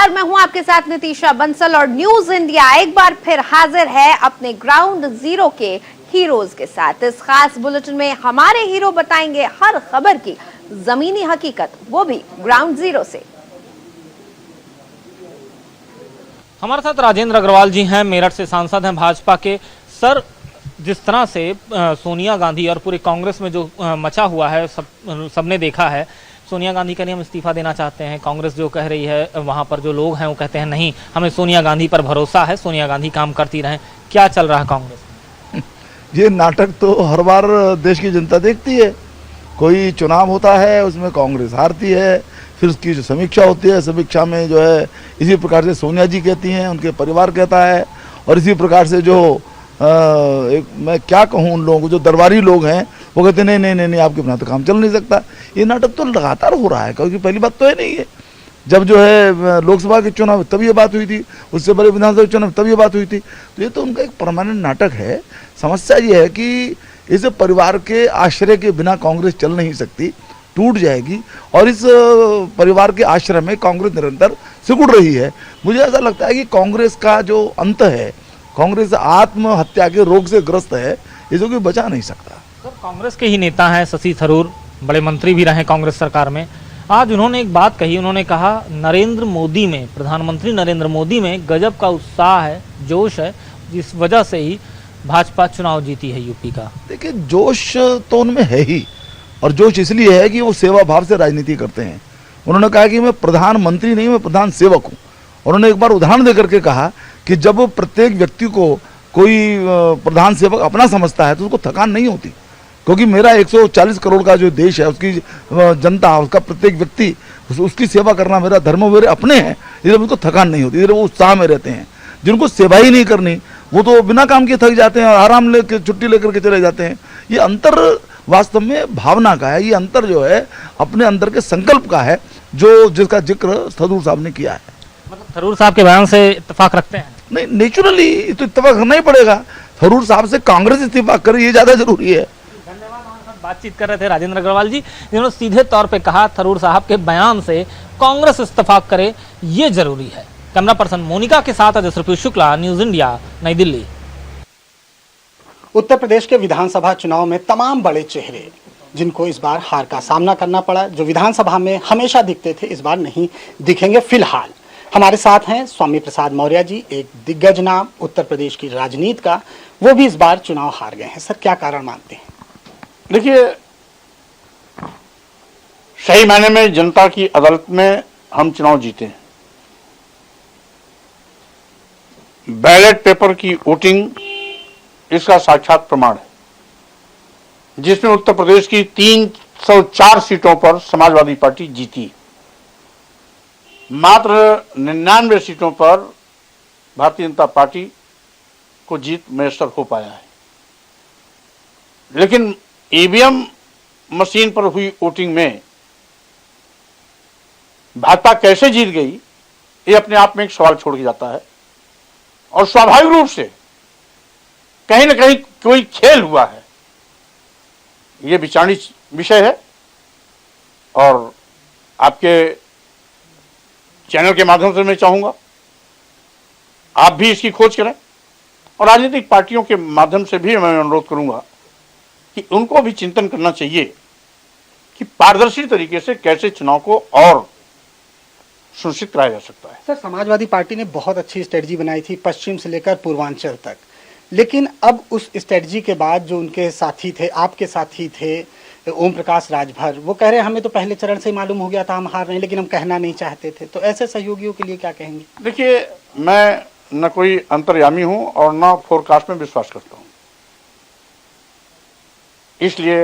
नमस्कार, मैं हूं आपके साथ नितीशा बंसल और न्यूज इंडिया एक बार फिर हाजिर है अपने ग्राउंड जीरो के हीरोज के साथ। इस खास बुलेटिन में हमारे हीरो बताएंगे हर खबर की जमीनी हकीकत, वो भी ग्राउंड जीरो से। हमारे साथ राजेंद्र अग्रवाल जी हैं, मेरठ से सांसद हैं भाजपा के। सर, जिस तरह से सोनिया गांधी और पूरे कांग्रेस में जो मचा हुआ है, सबने देखा है। सोनिया गांधी कह रही हम इस्तीफा देना चाहते हैं, कांग्रेस जो कह रही है, वहां पर जो लोग हैं वो कहते हैं नहीं, हमें सोनिया गांधी पर भरोसा है, सोनिया गांधी काम करती रहें। क्या चल रहा है कांग्रेस में? ये नाटक तो हर बार देश की जनता देखती है। कोई चुनाव होता है, उसमें कांग्रेस हारती है, फिर उसकी जो समीक्षा होती है, समीक्षा में जो है इसी प्रकार से सोनिया जी कहती हैं, उनके परिवार कहता है, और इसी प्रकार से जो मैं क्या कहूँ, उन लोगों को जो दरबारी लोग हैं वो कहते हैं नहीं आपके बिना तो काम चल नहीं सकता। ये नाटक तो लगातार हो रहा है, क्योंकि पहली बात तो है नहीं है। जब जो है लोकसभा के चुनाव तब ये बात हुई थी, उससे पहले विधानसभा चुनाव तब ये बात हुई थी। तो ये तो उनका एक परमानेंट नाटक है। समस्या ये है कि इस परिवार के आश्रय के बिना कांग्रेस चल नहीं सकती, टूट जाएगी, और इस परिवार के आश्रय में कांग्रेस निरंतर सिकुड़ रही है। मुझे ऐसा लगता है कि कांग्रेस का जो अंत है, कांग्रेस आत्महत्या के रोग से ग्रस्त है, इसको कोई बचा नहीं सकता। सर, कांग्रेस के ही नेता हैं शशि थरूर, बड़े मंत्री भी रहे कांग्रेस सरकार में। आज उन्होंने एक बात कही, उन्होंने कहा नरेंद्र मोदी में, प्रधानमंत्री नरेंद्र मोदी में गजब का उत्साह है, जोश है, जिस वजह से ही भाजपा चुनाव जीती है यूपी का। देखिए, जोश तो उनमें है ही, और जोश इसलिए है कि वो सेवा भाव से राजनीति करते हैं। उन्होंने कहा कि मैं प्रधानमंत्री नहीं, मैं प्रधान सेवक हूँ। उन्होंने एक बार उदाहरण देकर के कहा कि जब प्रत्येक व्यक्ति को कोई प्रधान सेवक अपना समझता है तो उसको थकान नहीं होती, क्योंकि मेरा 140 करोड़ का जो देश है, उसकी जनता, उसका प्रत्येक व्यक्ति, उसकी सेवा करना मेरा धर्म, मेरे अपने हैं, इधर उनको थकान नहीं होती, इधर वो उत्साह में रहते हैं। जिनको सेवा ही नहीं करनी, वो तो बिना काम के थक जाते हैं और आराम लेकर छुट्टी लेकर के चले जाते हैं। ये अंतर वास्तव में भावना का है, ये अंतर जो है अपने अंदर के संकल्प का है, जो जिसका जिक्र थरूर साहब ने किया है। मतलब थरूर साहब के बयान से इत्तेफाक रखते हैं? नहीं, नेचुरली तो इत्तेफाक करना ही पड़ेगा। थरूर साहब से कांग्रेस इत्तेफाक करे, ये ज्यादा जरूरी है। धन्यवाद। हमारे साथ बातचीत कर रहे थे राजेंद्र अग्रवाल जी, जिन्होंने सीधे तौर पे कहा थरूर साहब के बयान से कांग्रेस इत्तेफाक करे, ये जरूरी है। कैमरा पर्सन मोनिका के साथ अजय श्रीपी शुक्ला, न्यूज इंडिया, नई दिल्ली। उत्तर प्रदेश के विधानसभा चुनाव में तमाम बड़े चेहरे जिनको इस बार हार का सामना करना पड़ा, जो विधानसभा में हमेशा दिखते थे, इस बार नहीं दिखेंगे। फिलहाल हमारे साथ हैं स्वामी प्रसाद मौर्य जी, एक दिग्गज नाम उत्तर प्रदेश की राजनीति का, वो भी इस बार चुनाव हार गए हैं। सर, क्या कारण मानते हैं? देखिए, सही मायने में जनता की अदालत में हम चुनाव जीते हैं। बैलेट पेपर की वोटिंग इसका साक्षात प्रमाण है, जिसमें उत्तर प्रदेश की 304 सीटों पर समाजवादी पार्टी जीती। मात्र 99 सीटों पर भारतीय जनता पार्टी को जीत मैसर हो पाया है। लेकिन ईवीएम मशीन पर हुई वोटिंग में भाजपा कैसे जीत गई, ये अपने आप में एक सवाल छोड़ के जाता है। और स्वाभाविक रूप से कहीं ना कहीं कोई खेल हुआ है, ये विचारणीय विषय है। और आपके चैनल के माध्यम से मैं चाहूंगा आप भी इसकी खोज करें, और राजनीतिक पार्टियों के माध्यम से भी मैं अनुरोध करूंगा कि उनको भी चिंतन करना चाहिए कि पारदर्शी तरीके से कैसे चुनाव को और सुनिश्चित कराया जा सकता है। सर, समाजवादी पार्टी ने बहुत अच्छी स्ट्रेटजी बनाई थी पश्चिम से लेकर पूर्वांचल तक, लेकिन अब उस स्ट्रेटजी के बाद जो उनके साथी थे, आपके साथी थे ओम प्रकाश राजभर, वो कह रहे हैं हमें तो पहले चरण से ही मालूम हो गया था हम हार रहे हैं, लेकिन हम कहना नहीं चाहते थे। तो ऐसे सहयोगियों के लिए क्या कहेंगे? देखिए, मैं न कोई अंतर्यामी हूं और न फोरकास्ट में विश्वास करता हूं, इसलिए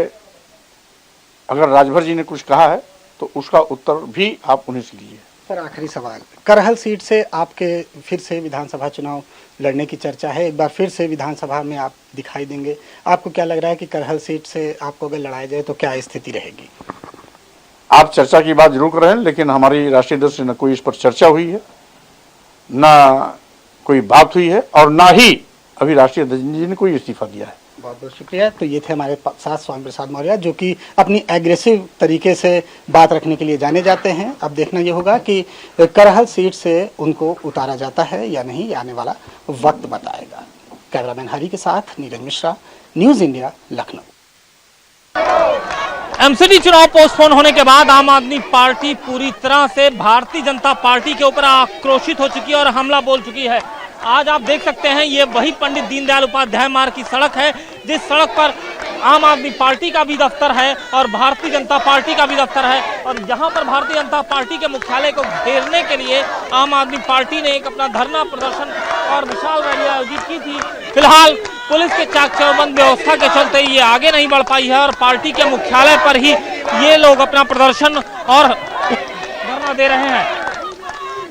अगर राजभर जी ने कुछ कहा है तो उसका उत्तर भी आप उन्हीं से लीजिए। सर, आखिरी सवाल, करहल सीट से आपके फिर से विधानसभा चुनाव लड़ने की चर्चा है, एक बार फिर से विधानसभा में आप दिखाई देंगे। आपको क्या लग रहा है कि करहल सीट से आपको अगर लड़ाया जाए तो क्या स्थिति रहेगी? आप चर्चा की बात जरूर कर रहे हैं, लेकिन हमारी राष्ट्रीय अध्यक्ष से न कोई इस पर चर्चा हुई है, न कोई बात हुई है, और ना ही अभी राष्ट्रीय अध्यक्ष जी ने कोई इस्तीफा दिया है। बहुत बहुत शुक्रिया। तो ये थे हमारे साथ स्वामी प्रसाद मौर्य, जो कि अपनी एग्रेसिव तरीके से बात रखने के लिए जाने जाते हैं। अब देखना ये होगा कि करहल सीट से उनको उतारा जाता है या नहीं, ये आने वाला वक्त बताएगा। कैमरामैन हरी के साथ Neeraj Mishra, news India, Lucknow. MCD चुनाव पोस्टपोन होने के बाद आम आदमी पार्टी पूरी तरह से भारतीय जनता पार्टी के ऊपर आक्रोशित हो चुकी है और हमला बोल चुकी है। आज आप देख सकते हैं ये वही पंडित दीनदयाल उपाध्याय मार्ग की सड़क है, जिस सड़क पर आम आदमी पार्टी का भी दफ्तर है और भारतीय जनता पार्टी का भी दफ्तर है। और यहाँ पर भारतीय जनता पार्टी के मुख्यालय को घेरने के लिए आम आदमी पार्टी ने एक अपना धरना प्रदर्शन और विशाल रैली आयोजित की थी। फिलहाल पुलिस के चाक चौबंद व्यवस्था के चलते ये आगे नहीं बढ़ पाई है और पार्टी के मुख्यालय पर ही ये लोग अपना प्रदर्शन और धरना दे रहे हैं।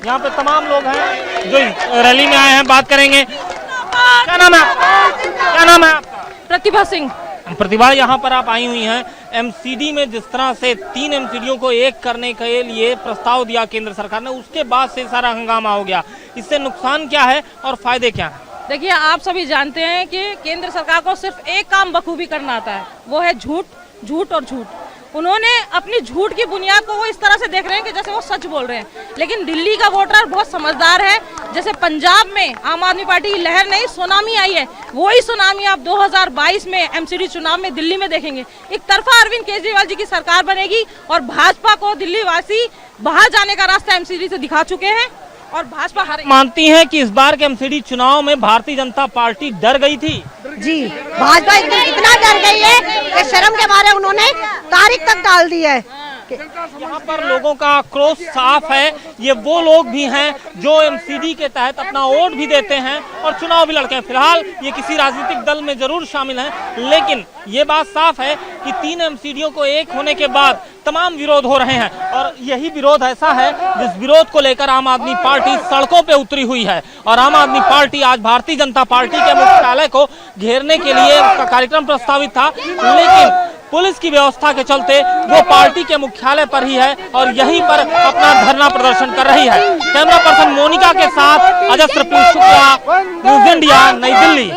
यहाँ पे तमाम लोग हैं जो रैली में आए हैं, बात करेंगे। क्या नाम है आपका? क्या नाम है आपका? प्रतिभा सिंह। प्रतिभा, यहाँ पर आप आई हुई हैं। एमसीडी में जिस तरह से 3 एमसीडीओं को एक करने के लिए प्रस्ताव दिया केंद्र सरकार ने, उसके बाद से सारा हंगामा हो गया। इससे नुकसान क्या है और फायदे क्या हैं? देखिए, आप सभी जानते हैं कि केंद्र सरकार को सिर्फ एक काम बखूबी करना आता है, वो है झूठ, झूठ और झूठ। उन्होंने अपनी झूठ की बुनियाद को वो इस तरह से देख रहे हैं कि जैसे वो सच बोल रहे हैं। लेकिन दिल्ली का वोटर बहुत समझदार है। जैसे पंजाब में आम आदमी पार्टी की लहर नहीं, सुनामी आई है, वही सुनामी आप 2022 में एमसीडी चुनाव में दिल्ली में देखेंगे। एक तरफा अरविंद केजरीवाल जी की सरकार बनेगी और भाजपा को दिल्ली वासी बाहर जाने का रास्ता एमसीडी से दिखा चुके हैं और भाजपा हारेगी। मानती हैं कि इस बार के एमसीडी चुनाव में भारतीय जनता पार्टी डर गई थी? जी, भाजपा इतना डर गई है कि शर्म के मारे उन्होंने तारीख तक डाल दी है। यहाँ पर लोगों का आक्रोश साफ है। ये वो लोग भी हैं जो एमसीडी के तहत अपना वोट भी देते हैं और चुनाव भी लड़ते हैं। फिलहाल ये किसी राजनीतिक दल में जरूर शामिल हैं, लेकिन ये बात साफ है कि 3 एमसीडीओं को एक होने के बाद तमाम विरोध हो रहे हैं और यही विरोध ऐसा है जिस विरोध को लेकर आम आदमी पार्टी सड़कों पे उतरी हुई है। और आम आदमी पार्टी आज भारतीय जनता पार्टी के मुख्यालय को घेरने के लिए उसका कार्यक्रम प्रस्तावित था, लेकिन पुलिस की व्यवस्था के चलते वो पार्टी के मुख्यालय पर ही है और यहीं पर अपना धरना प्रदर्शन कर रही है। कैमरा पर्सन मोनिका के साथ अजस्त्र शुक्ला, न्यूज़ इंडिया, नई दिल्ली।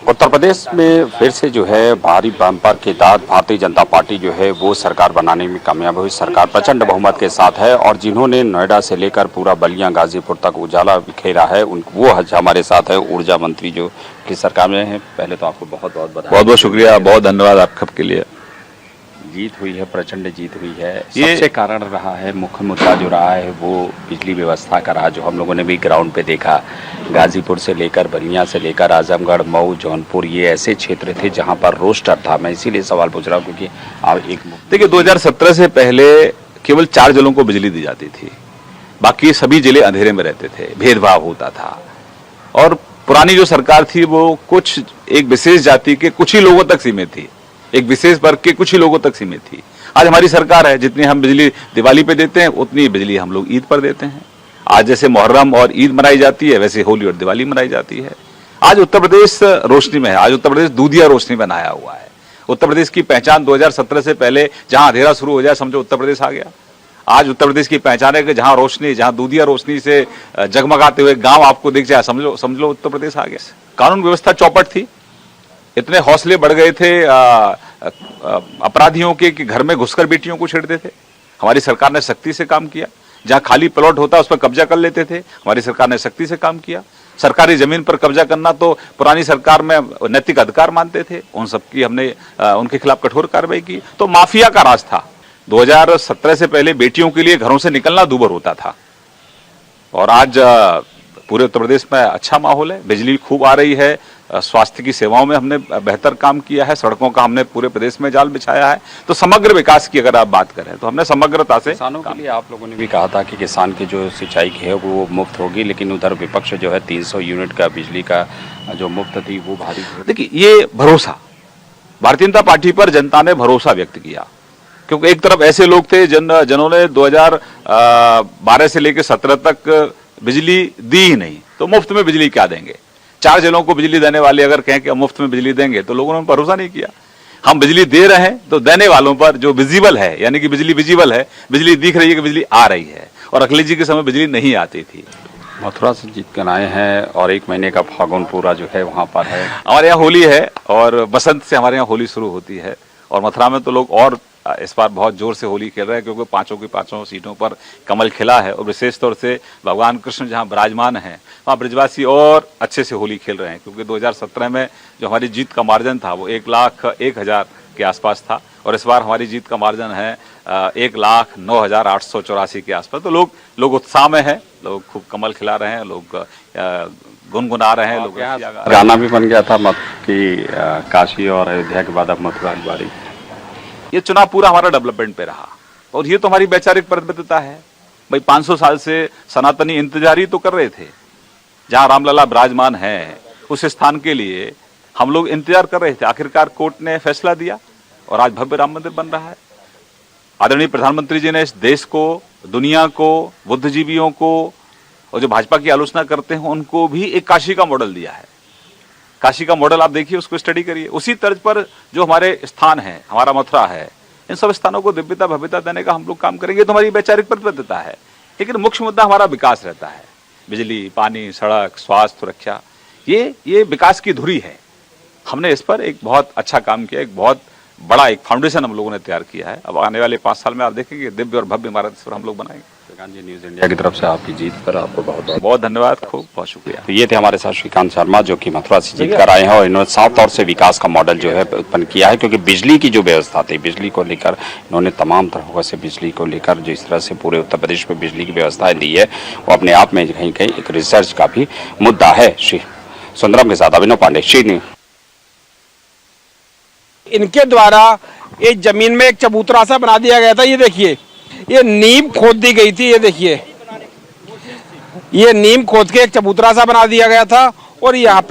उत्तर प्रदेश में फिर से जो है भारी बम्पर के तहत भारतीय जनता पार्टी जो है वो सरकार बनाने में कामयाब हुई। सरकार प्रचंड बहुमत के साथ है और जिन्होंने नोएडा से लेकर पूरा बलिया गाजीपुर तक उजाला बिखेरा है वो हमारे साथ है ऊर्जा मंत्री जो की सरकार में है। पहले तो आपको बहुत बहुत बधाई। बहुत बहुत शुक्रिया, बहुत धन्यवाद आप सबके लिए। जीत हुई है, प्रचंड जीत हुई है। सबसे कारण रहा है, मुख्य मुद्दा जो रहा है वो बिजली व्यवस्था का रहा, जो हम लोगों ने भी ग्राउंड पे देखा। गाजीपुर से लेकर बलिया से लेकर आजमगढ़, मऊ, जौनपुर, ये ऐसे क्षेत्र थे जहां पर रोस्टर था। मैं इसीलिए सवाल पूछ रहा हूँ क्योंकि आप देखिए 2017 से पहले केवल 4 जिलों को बिजली दी जाती थी, बाकी सभी जिले अंधेरे में रहते थे, भेदभाव होता था। और पुरानी जो सरकार थी वो कुछ एक विशेष जाति के कुछ ही लोगों तक सीमित थी, एक विशेष वर्ग के कुछ ही लोगों तक सीमित थी। आज हमारी सरकार है, जितनी हम बिजली दिवाली पे देते हैं उतनी बिजली हम लोग ईद पर देते हैं। आज जैसे मुहर्रम और ईद मनाई जाती है वैसे होली और दिवाली मनाई जाती है। आज उत्तर प्रदेश रोशनी में है, आज उत्तर प्रदेश दूधिया रोशनी में नहाया हुआ है। उत्तर प्रदेश की पहचान 2017 से पहले जहां अंधेरा शुरू हो जाए समझो उत्तर प्रदेश आ गया। आज उत्तर प्रदेश की पहचान है कि जहां रोशनी, जहां दूधिया रोशनी से जगमगाते हुए गांव आपको दिख जाए समझ लो उत्तर प्रदेश आ गया। कानून व्यवस्था चौपट थी, इतने हौसले बढ़ गए थे अपराधियों के कि घर में घुसकर बेटियों को छेड़ते थे। हमारी सरकार ने सख्ती से काम किया, जहां खाली प्लॉट होता उस पर कब्जा कर लेते थे, हमारी सरकार ने सख्ती से काम किया। सरकारी जमीन पर कब्जा करना तो पुरानी सरकार में नैतिक अधिकार मानते थे, उन सबकी हमने उनके खिलाफ कठोर कार्रवाई की। तो माफिया का राज था। 2017 से पहले बेटियों के लिए घरों से निकलना दूभर होता था और आज पूरे उत्तर प्रदेश में अच्छा माहौल है। बिजली खूब आ रही है, स्वास्थ्य की सेवाओं में हमने बेहतर काम किया है, सड़कों का हमने पूरे प्रदेश में जाल बिछाया है। तो समग्र विकास की अगर आप बात करें तो हमने समग्रता से किसानों के लिए आप लोगों ने भी कहा था कि किसान की जो सिंचाई की है वो मुफ्त होगी, लेकिन उधर विपक्ष जो है 300 यूनिट का बिजली का जो मुफ्त थी वो भारी। देखिए ये भरोसा भारतीय जनता पार्टी पर जनता ने भरोसा व्यक्त किया, क्योंकि एक तरफ ऐसे लोग थे जिन्होंने 2012 से लेकर 17 तक बिजली दी ही नहीं, तो मुफ्त में बिजली क्या देंगे। 4 जिलों को बिजली देने वाले अगर कहें कि मुफ्त में बिजली देंगे तो लोगों ने भरोसा नहीं किया। हम बिजली दे रहे हैं तो देने वालों पर जो विजिबल है, यानी कि बिजली विजिबल है, बिजली दिख रही है कि बिजली आ रही है। और अखिलेश जी के समय बिजली नहीं आती थी। मथुरा से जीत कर आए हैं और 1 महीने का फागुन पूरा जो है वहाँ पर है। हमारे यहाँ होली है और बसंत से हमारे यहाँ होली शुरू होती है और मथुरा में तो लोग और इस बार बहुत जोर से होली खेल रहे हैं क्योंकि पांचों की पांचों सीटों पर कमल खिला है और विशेष तौर से भगवान कृष्ण जहां विराजमान हैं वहां ब्रजवासी और अच्छे से होली खेल रहे हैं क्योंकि 2017 में जो हमारी जीत का मार्जिन था वो 1,01,000 के आसपास था और इस बार हमारी जीत का मार्जिन है 1,09,884 के आसपास। तो लोग उत्साह में है, लोग खूब कमल खिला रहे हैं, लोग गुनगुना रहे हैं, लोग गाना भी बन गया था कि काशी और अयोध्या के बाद अब मथुरा की बारी। ये चुनाव पूरा हमारा डेवलपमेंट पे रहा और ये तो हमारी वैचारिक प्रतिबद्धता है। भाई 500 साल से सनातनी इंतजार ही तो कर रहे थे, जहां रामलला विराजमान है उस स्थान के लिए हम लोग इंतजार कर रहे थे। आखिरकार कोर्ट ने फैसला दिया और आज भव्य राम मंदिर बन रहा है। आदरणीय प्रधानमंत्री जी ने इस देश को, दुनिया को, बुद्धिजीवियों को और जो भाजपा की आलोचना करते हैं उनको भी एक काशी का मॉडल दिया है। काशी का मॉडल आप देखिए, उसको स्टडी करिए। उसी तर्ज पर जो हमारे स्थान है, हमारा मथुरा है, इन सब स्थानों को दिव्यता भव्यता देने का हम लोग काम करेंगे तो हमारी वैचारिक प्रतिबद्धता है। लेकिन मुख्य मुद्दा हमारा विकास रहता है। बिजली, पानी, सड़क, स्वास्थ्य, सुरक्षा, ये विकास की धुरी है। हमने इस पर एक बहुत अच्छा काम किया, एक बहुत बड़ा एक फाउंडेशन हम लोगों ने तैयार किया है। अब आने वाले 5 साल में आप देखेंगे दिव्य और भव्य इमारत इस पर हम लोग बनाएंगे। न्यूज इंडिया की तरफ से आपकी जीत पर आपको बहुत धन्यवाद, खूब बहुत शुक्रिया। तो ये थे हमारे साथ श्रीकांत शर्मा जो कि मथुरा से जीत कर आए हैं और इन्होंने साफ तौर से विकास का मॉडल जो है उत्पन्न किया है क्योंकि बिजली की जो व्यवस्था थी, बिजली को लेकर इन्होंने तमाम तरह से बिजली को लेकर जिस तरह से पूरे उत्तर प्रदेश में बिजली की व्यवस्थाएं दी है वो अपने आप में कहीं कहीं एक रिसर्च का भी मुद्दा है। श्री सुंदरम के साथ अभिनव पांडे, श्री न्यूज। इनके द्वारा एक जमीन में एक चबूतरा सा बना दिया गया था। ये देखिए, ये नींव खोद दी गई थी। ये देखिए, ये नींव खोद के एक चबूतरा सा बना दिया गया था और यहाँ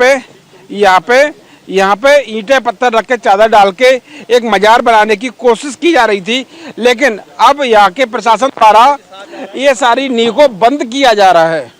पे ईंटें पत्थर रख के चादर डाल के एक मजार बनाने की कोशिश की जा रही थी। लेकिन अब यहाँ के प्रशासन द्वारा ये सारी नींव को बंद किया जा रहा है।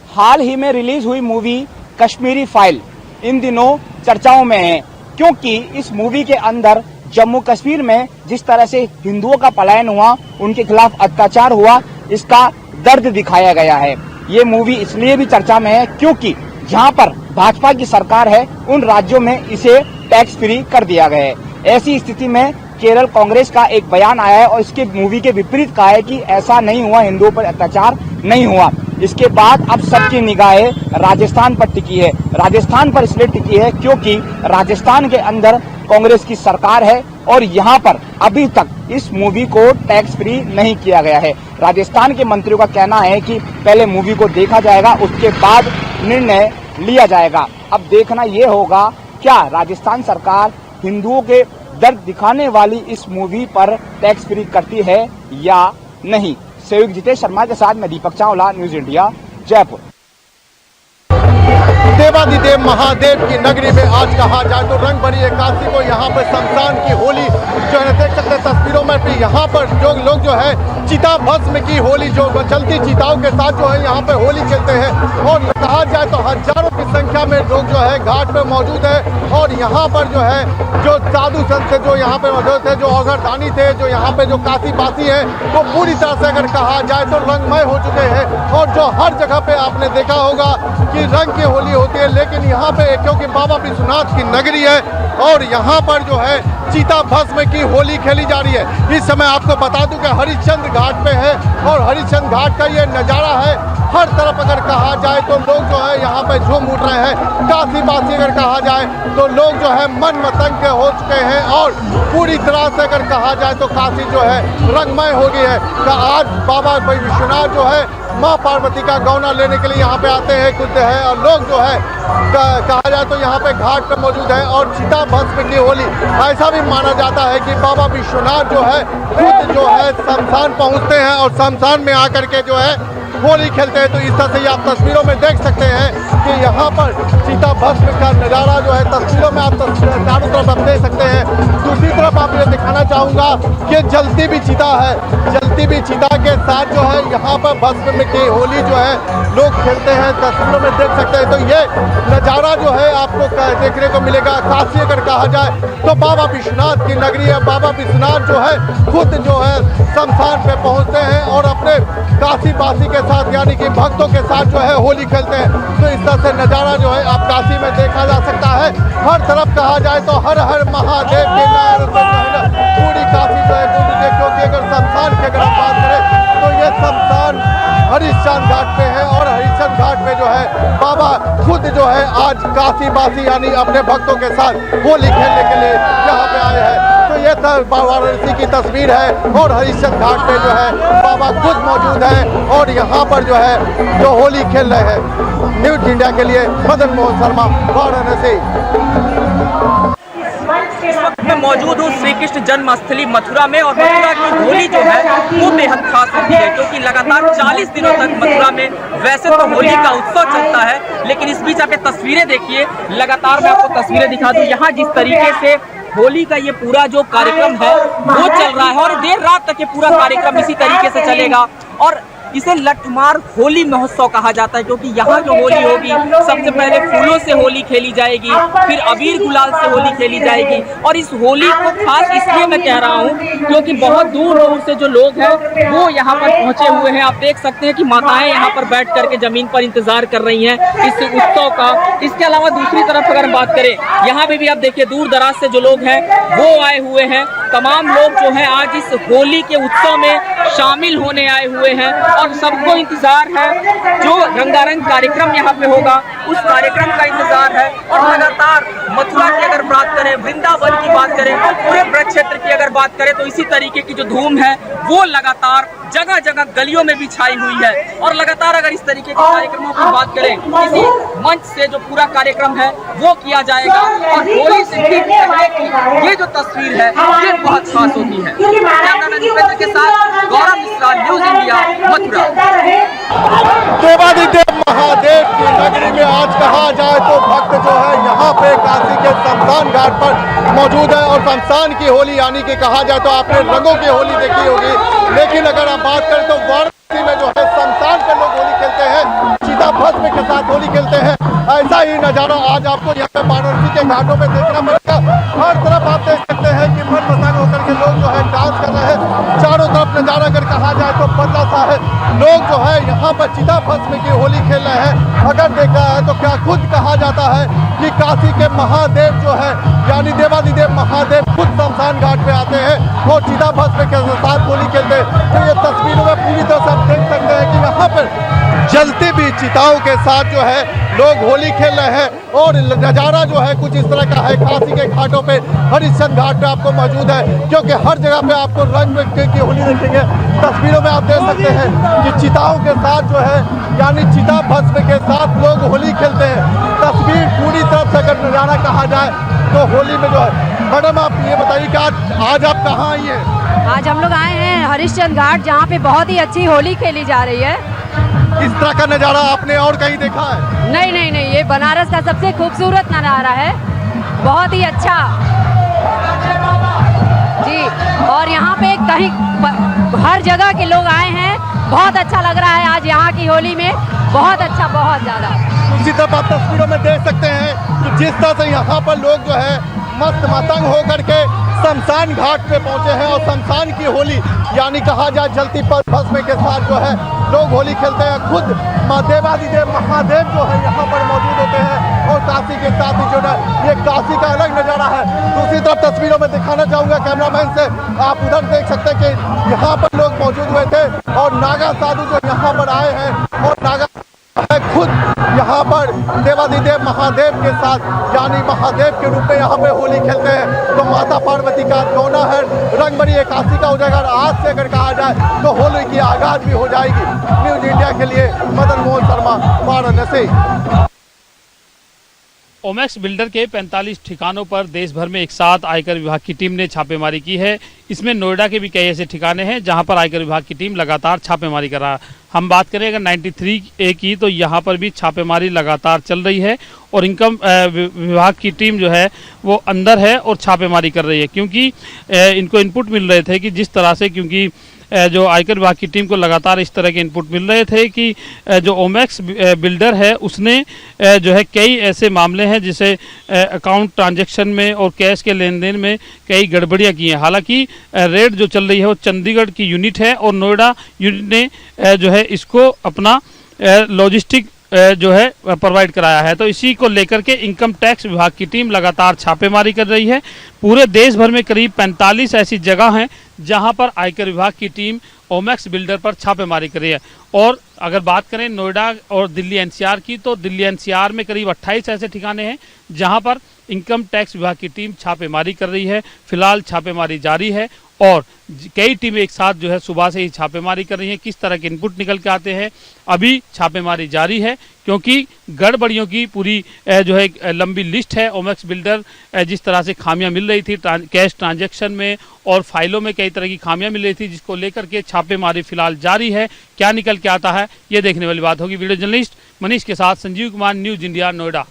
हाल ही में रिलीज हुई मूवी कश्मीरी फाइल इन दिनों चर्चाओं में है क्योंकि इस मूवी के अंदर जम्मू कश्मीर में जिस तरह से हिंदुओं का पलायन हुआ, उनके खिलाफ अत्याचार हुआ, इसका दर्द दिखाया गया है। ये मूवी इसलिए भी चर्चा में है क्योंकि जहां पर भाजपा की सरकार है उन राज्यों में इसे टैक्स फ्री कर दिया गया है। ऐसी स्थिति में केरल कांग्रेस का एक बयान आया है और इसके मूवी के विपरीत कहा है कि ऐसा नहीं हुआ, हिंदुओं पर अत्याचार नहीं हुआ। इसके बाद अब सबकी निगाहें राजस्थान पर टिकी है। राजस्थान पर इसलिए टिकी है क्योंकि राजस्थान के अंदर कांग्रेस की सरकार है और यहाँ पर अभी तक इस मूवी को टैक्स फ्री नहीं किया गया है। राजस्थान के मंत्रियों का कहना है कि पहले मूवी को देखा जाएगा, उसके बाद निर्णय लिया जाएगा। अब देखना ये होगा क्या राजस्थान सरकार हिंदुओं के दर्द दिखाने वाली इस मूवी पर टैक्स फ्री करती है या नहीं। सहयोग जितेश शर्मा के साथ मैं दीपक चावला, न्यूज इंडिया, जयपुर। देवादिदेव महादेव की नगरी में आज कहा जाए तो रंग भरी एकादशी को यहाँ पर शमशान की होली जो है देख सकते हैं तस्वीरों में। फिर यहाँ पर जो लोग जो है चिता भस्म की होली जो चलती चिताओं के साथ जो है यहाँ पे होली खेलते हैं और कहा जाए तो हजारों की संख्या में लोग जो है घाट पे मौजूद है और यहाँ पर जो है जो साधु संत थे जो यहाँ पे मौजूद थे, जो औघरदानी थे, जो यहाँ पे जो काशी बासी है वो पूरी तरह से अगर कहा जाए तो रंगमय हो चुके हैं और जो हर जगह पे आपने देखा होगा कि रंग की होली होती है। लेकिन यहाँ पे क्योंकि बाबा विश्वनाथ की नगरी है और यहाँ पर जो है चिता भस्म की होली खेली जा रही है। इस समय आपको बता दूं कि हरिश्चंद्र घाट पे है और हरिश्चंद्र घाट का ये नज़ारा है। हर तरफ अगर कहा जाए तो लोग जो है यहाँ पे झूम उठ रहे हैं। काशी बासी अगर कहा जाए तो लोग जो है मन मतंग हो चुके हैं और पूरी तरह से अगर कहा जाए तो काशी जो है रंगमय हो गई है। आज बाबा विश्वनाथ जो है माँ पार्वती का गौना लेने के लिए यहाँ पे आते हैं, खुद है और लोग जो है कहा जाए तो यहाँ पे घाट पे मौजूद है और चिता भस्म की होली। ऐसा भी माना जाता है कि बाबा विश्वनाथ जो है खुद जो है शमशान पहुँचते हैं और शमशान में आकर के जो है होली खेलते हैं। तो इस तरह से आप तस्वीरों में देख सकते हैं कि यहाँ पर चिता भस्म का नज़ारा जो है तस्वीरों में आप चारों तरफ आप देख सकते हैं। दूसरी तरफ आप ये दिखाना चाहूँगा कि जलती भी चिता है, जलती भी चिता के साथ जो है यहाँ पर भस्म की होली जो है लोग खेलते हैं, तस्वीरों में देख सकते हैं। तो ये नज़ारा जो है आपको देखने को मिलेगा। काशी अगर कहा जाए तो बाबा विश्वनाथ की नगरी है। बाबा विश्वनाथ जो है खुद जो है शमशान पे पहुंचते हैं और अपने काशी वासी के साथ यानी कि भक्तों के साथ जो है होली खेलते हैं। तो इस तरह से नज़ारा जो है आप काशी में देखा जा सकता है। हर तरफ कहा जाए तो हर हर महादेव के नारे से पूरी काशी जो है गूंज उठी, क्योंकि अगर शमशान की अगर हम बात करें तो ये शमशान हरिश्चंद्र घाट पे है और हरिश्चंद्र घाट पे जो है बाबा खुद जो है आज काशी वासी यानी अपने भक्तों के साथ होली खेलने के लिए यहाँ पे आए हैं। तो ये वाराणसी की तस्वीर है और हरिश्चंद्र घाट पे जो है बाबा खुद मौजूद है और यहाँ पर जो है जो होली खेल रहे हैं। न्यूज इंडिया के लिए मदन मोहन शर्मा, वाराणसी। इस वक्त मैं मौजूद हूँ श्री कृष्ण जन्मस्थली मथुरा में और मथुरा की होली जो है वो बेहद खास होती है, क्योंकि लगातार 40 दिनों तक मथुरा में वैसे तो होली का उत्सव चलता है, लेकिन इस बीच आप ये तस्वीरें देखिए। लगातार मैं आपको तस्वीरें दिखा दूं, यहाँ जिस तरीके से होली का ये पूरा जो कार्यक्रम है वो चल रहा है और देर रात तक ये पूरा कार्यक्रम इसी तरीके से चलेगा। और इसे लठमार होली महोत्सव कहा जाता है, क्योंकि यहाँ जो होली होगी सबसे पहले फूलों से होली खेली जाएगी, फिर अबीर गुलाल से होली खेली जाएगी। और इस होली को खास इसलिए मैं कह रहा हूँ क्योंकि बहुत दूर दूर से जो लोग हैं वो यहाँ पर पहुँचे हुए हैं। आप देख सकते हैं कि माताएं यहाँ पर बैठ करके जमीन पर इंतजार कर रही हैं इस उत्सव का। इसके अलावा दूसरी तरफ अगर हम बात करें, यहाँ पे भी आप देखिए दूर दराज से जो लोग हैं वो आए हुए हैं। तमाम लोग जो है आज इस होली के उत्सव में शामिल होने आए हुए हैं और सबको इंतजार है जो रंगारंग कार्यक्रम यहाँ पे होगा उस कार्यक्रम का इंतजार है। और लगातार मथुरा की अगर बात करें, वृंदावन की बात करें, पूरे ब्रज क्षेत्र की अगर बात करें तो इसी तरीके की जो धूम है वो लगातार जगह जगह गलियों में भी छाई हुई है। और लगातार अगर इस तरीके के कार्यक्रमों की बात करें, इसी मंच से जो पूरा कार्यक्रम है वो किया जाएगा। और होली से ठीक पहले की ये जो तस्वीर है ये बहुत खास होती है। कैमरामैन दीपेंद्र के साथ गौरव मिश्रा, न्यूज इंडिया, मथुरा। देवादिदेव महादेव की नगरी में आज कहा जाए तो भक्त जो है यहाँ पे काशी के शमशान घाट पर मौजूद है और शमशान की होली यानी कि कहा जाए तो आपने रंगों की होली देखी होगी, लेकिन अगर आप बात करें तो वाराणसी में जो है शमशान पे लोग होली खेलते हैं, चिता भस्म के साथ होली खेलते हैं। ऐसा ही नजारा आज आपको यहाँ पे वाराणसी के घाटों में देखना पड़ेगा। हर तरफ आप देख सकते हैं कि मन मसाज होकर के लोग जो है डांस कर रहे हैं। चारों तरफ नजारा अगर कहा जाए तो बदला सा है। लोग जो है यहाँ पर चिता भस्म की होली खेल रहे हैं। अगर देखा है तो क्या खुद कहा जाता है कि काशी के महादेव जो है यानी देवादिदेव महादेव खुद शमशान घाट पे आते हैं और चिता भस्म के साथ होली खेलते हैं। तो ये तस्वीरों में पूरी तरह से आप देख सकते हैं कि यहाँ पर जलती भी चिताओं के साथ जो है लोग होली खेल रहे हैं और नज़ारा जो है कुछ इस तरह का है। काशी के घाटों पे हरिश्चंद्र घाट पे आपको मौजूद है, क्योंकि हर जगह पे आपको रंग की होली देखेंगे। तस्वीरों में आप देख सकते हैं कि चिताओं के साथ जो है यानी चिता भस्म के साथ लोग होली खेलते हैं। तस्वीर पूरी तरफ से अगर नज़ारा कहा जाए तो होली में जो है। मैडम आप ये बताइए कि आज आप कहाँ आई हैं? आज हम लोग आए हैं हरिश्चंद्र घाट, जहाँ पे बहुत ही अच्छी होली खेली जा रही है। इस तरह का नज़ारा आपने और कहीं देखा है? नहीं नहीं नहीं, ये बनारस का सबसे खूबसूरत नज़ारा है, बहुत ही अच्छा जी। और यहाँ पे कहीं हर जगह के लोग आए हैं, बहुत अच्छा लग रहा है आज यहाँ की होली में, बहुत अच्छा, बहुत ज़्यादा। दूसरी तरफ आप तस्वीरों में देख सकते हैं कि जिस तरह से यहाँ पर लोग जो है मस्त मतंग होकर के शमशान घाट पे पहुंचे हैं और शमशान की होली यानी कहा जाए जलती भस्म के साथ जो है लोग होली खेलते हैं। खुद देवादिदेव महादेव जो है यहाँ पर मौजूद होते हैं और काशी के साथ ही जो है ये काशी का अलग नज़ारा है। दूसरी तरफ तस्वीरों में दिखाना चाहूँगा कैमरामैन से, आप उधर देख सकते हैं कि यहाँ पर लोग मौजूद हुए थे और नागा साधु जो यहाँ पर आए हैं और नागा खुद यहाँ पर देवादिदेव महादेव के साथ यानी महादेव के रूप में यहाँ पे होली खेलते हैं। तो माता पार्वती का गौना है, रंगभरी एकादशी का हो जाएगा। आज से अगर कहा जाए तो होली की आगाज भी हो जाएगी। न्यूज इंडिया के लिए मदन मोहन शर्मा, वाराणसी। ओमैक्स बिल्डर के 45 ठिकानों पर देश भर में एक साथ आयकर विभाग की टीम ने छापेमारी की है। इसमें नोएडा के भी कई ऐसे ठिकाने हैं जहां पर आयकर विभाग की टीम लगातार छापेमारी कर रहा है। हम बात करें अगर 93A की तो यहां पर भी छापेमारी लगातार चल रही है और इनकम विभाग की टीम जो है वो अंदर है और छापेमारी कर रही है, क्योंकि इनको इनपुट मिल रहे थे कि जिस तरह से क्योंकि जो आयकर विभाग की टीम को लगातार इस तरह के इनपुट मिल रहे थे कि जो ओमैक्स बिल्डर है उसने जो है कई ऐसे मामले हैं जिसे अकाउंट ट्रांजैक्शन में और कैश के लेन देन में कई गड़बड़ियां की हैं। हालांकि रेड जो चल रही है वो चंडीगढ़ की यूनिट है और नोएडा यूनिट ने जो है इसको अपना लॉजिस्टिक जो है प्रोवाइड कराया है। तो इसी को लेकर के इनकम टैक्स विभाग की टीम लगातार छापेमारी कर रही है। पूरे देश भर में करीब 45 ऐसी जगह हैं जहां पर आयकर विभाग की टीम ओमैक्स बिल्डर पर छापेमारी कर रही है। और अगर बात करें नोएडा और दिल्ली एनसीआर की, तो दिल्ली एनसीआर में करीब 28 ऐसे ठिकाने हैं जहां पर इनकम टैक्स विभाग की टीम छापेमारी कर रही है। फिलहाल छापेमारी जारी है और कई टीमें एक साथ जो है सुबह से ही छापेमारी कर रही हैं। किस तरह के इनपुट निकल के आते हैं अभी छापेमारी जारी है, क्योंकि गड़बड़ियों की पूरी जो है लंबी लिस्ट है। ओमैक्स बिल्डर जिस तरह से खामियां मिल रही थी कैश ट्रांजैक्शन में और फाइलों में कई तरह की खामियां मिल रही थी, जिसको लेकर के छापेमारी फिलहाल जारी है। क्या निकल के आता है ये देखने वाली बात होगी। वीडियो जर्नलिस्ट मनीष के साथ संजीव कुमार, न्यूज इंडिया, नोएडा।